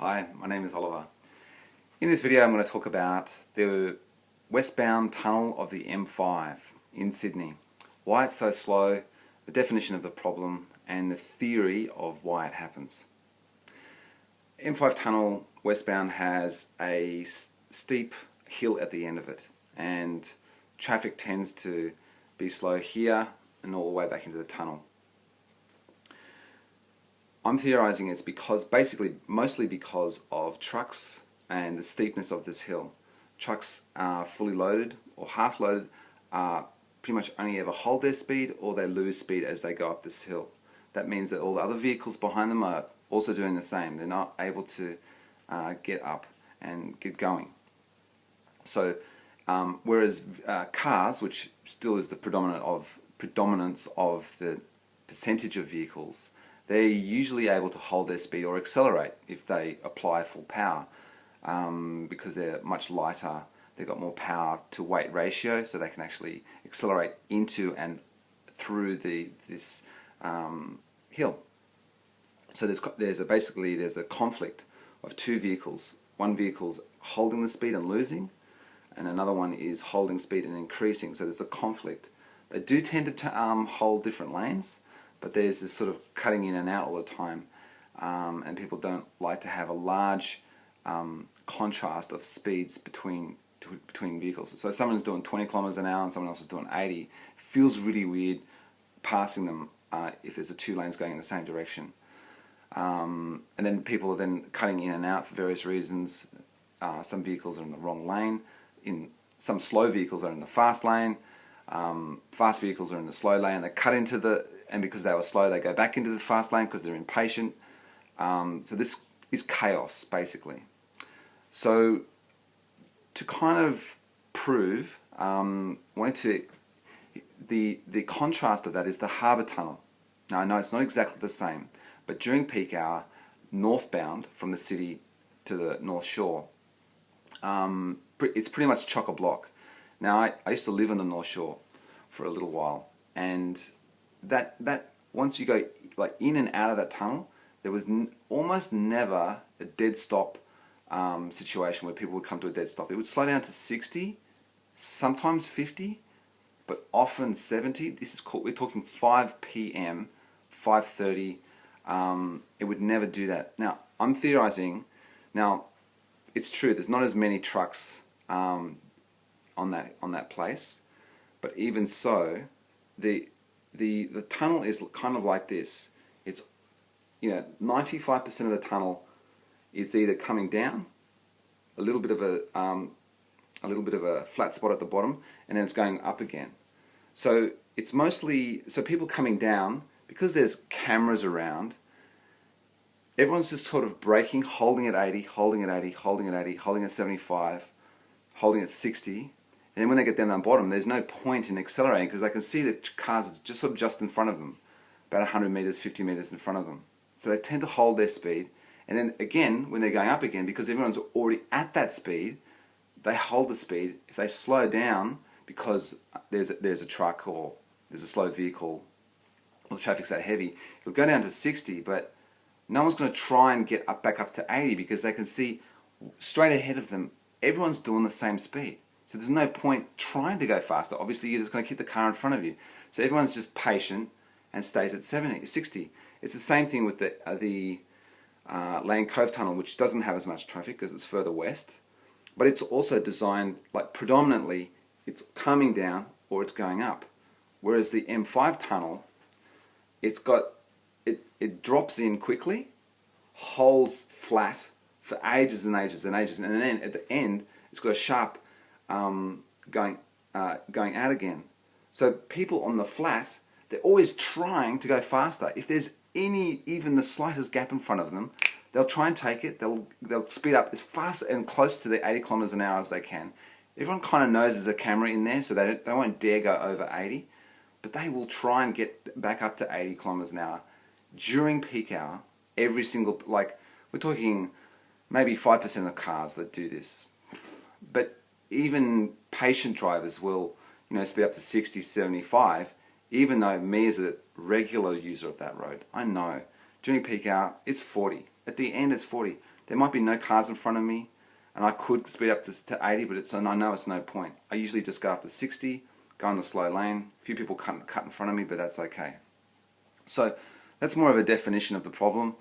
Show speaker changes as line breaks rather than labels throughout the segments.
Hi, my name is Oliver. In this video I'm going to talk about the westbound tunnel of the M5 in Sydney, why it's so slow, the definition of the problem and the theory of why it happens. M5 tunnel westbound has a steep hill at the end of it, and traffic tends to be slow here and all the way back into the tunnel. I'm theorizing it's mostly because of trucks and the steepness of this hill. Trucks are fully loaded or half loaded, pretty much only ever hold their speed or they lose speed as they go up this hill. That means that all the other vehicles behind them are also doing the same. They're not able to get up and get going. So whereas cars, which still is the predominance of the percentage of vehicles, they're usually able to hold their speed or accelerate if they apply full power, because they're much lighter. They've got more power to weight ratio, so they can actually accelerate into and through this hill. So there's a conflict of two vehicles. One vehicle's holding the speed and losing, and another one is holding speed and increasing. So there's a conflict. They do tend to hold different lanes, but there's this sort of cutting in and out all the time, and people don't like to have a large contrast of speeds between vehicles. So someone's doing 20 kilometers an hour and someone else is doing 80. It feels really weird passing them if there's two lanes going in the same direction. And then people are then cutting in and out for various reasons. Some vehicles are in the wrong lane. Some slow vehicles are in the fast lane. Fast vehicles are in the slow lane. They cut into and because they were slow, they go back into the fast lane because they're impatient. So this is chaos, basically. So to kind of prove, the contrast of that is the Harbour Tunnel. Now I know it's not exactly the same, but during peak hour, northbound from the city to the North Shore, it's pretty much chock-a-block. Now I used to live on the North Shore for a little while, and that once you go like in and out of that tunnel, there was almost never a dead stop situation where people would come to a dead stop. It would slow down to 60, sometimes 50, but often 70. We're talking 5 p.m., 5:30. It would never do that. Now I'm theorizing. Now it's true. There's not as many trucks on that place, but even so, the tunnel is kind of like this. It's 95% of the tunnel is either coming down, a little bit of a flat spot at the bottom, and then it's going up again. So it's mostly people coming down, because there's cameras around. Everyone's just sort of braking, holding at 80, holding at 80, holding at 80, holding at 75, holding at 60. And then when they get down the bottom, there's no point in accelerating because they can see the cars just in front of them, about 100 meters, 50 meters in front of them. So they tend to hold their speed. And then again, when they're going up again, because everyone's already at that speed, they hold the speed. If they slow down because there's a truck or there's a slow vehicle or the traffic's that heavy, it'll go down to 60, but no one's going to try and get back up to 80 because they can see straight ahead of them, everyone's doing the same speed. So there's no point trying to go faster. Obviously, you're just going to hit the car in front of you. So everyone's just patient and stays at 60. It's the same thing with the Lane Cove Tunnel, which doesn't have as much traffic because it's further west. But it's also designed, like predominantly, it's coming down or it's going up. Whereas the M5 tunnel, it drops in quickly, holds flat for ages and ages and ages, and then at the end, it's got a sharp going out again. So people on the flat, they're always trying to go faster. If there's even the slightest gap in front of them, they'll try and take it. They'll speed up as fast and close to the 80 kilometers an hour as they can. Everyone kind of knows there's a camera in there, so they won't dare go over 80, but they will try and get back up to 80 kilometers an hour during peak hour. Every single, we're talking maybe 5% of the cars that do this, but even patient drivers will, speed up to 60, 75, even though me as a regular user of that road, I know during peak hour it's 40. At the end it's 40. there might be no cars in front of me, and I could speed up to 80, but I know it's no point. I usually just go up to 60, go in the slow lane. A few people cut in front of me, but that's okay. So that's more of a definition of the problem.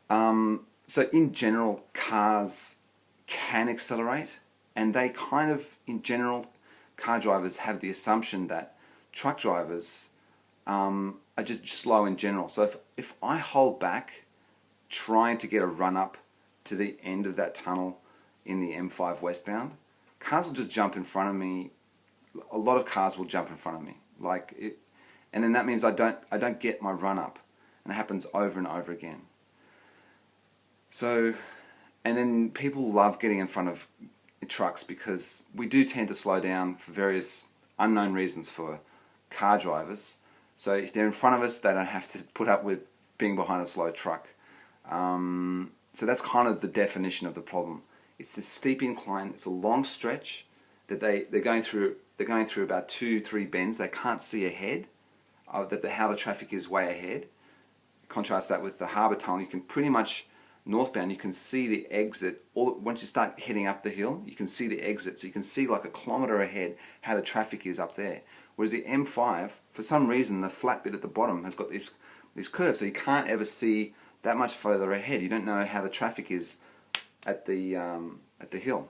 So in general, cars can accelerate, and they kind of, in general, car drivers have the assumption that truck drivers are just slow in general. So if I hold back trying to get a run up to the end of that tunnel in the M5 westbound, cars will just jump in front of me. A lot of cars will jump in front of me, and then that means I don't get my run up, and it happens over and over again. So, and then people love getting in front of trucks because we do tend to slow down for various unknown reasons for car drivers. So if they're in front of us, they don't have to put up with being behind a slow truck. So that's kind of the definition of the problem. It's a steep incline. It's a long stretch that they're going through. They're going through about 2-3 bends. They can't see ahead. How the traffic is way ahead. Contrast that with the harbour tunnel. You can pretty much northbound. You can see the exit. Once you start heading up the hill, you can see the exit. So you can see like a kilometre ahead how the traffic is up there. Whereas the M5, for some reason, the flat bit at the bottom has got this curve, so you can't ever see that much further ahead. You don't know how the traffic is at the hill.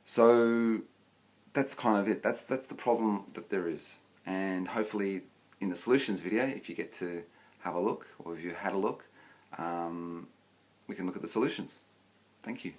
So that's kind of it. That's the problem that there is. And hopefully in the solutions video, if you get to have a look, or if you had a look, we can look at the solutions. Thank you.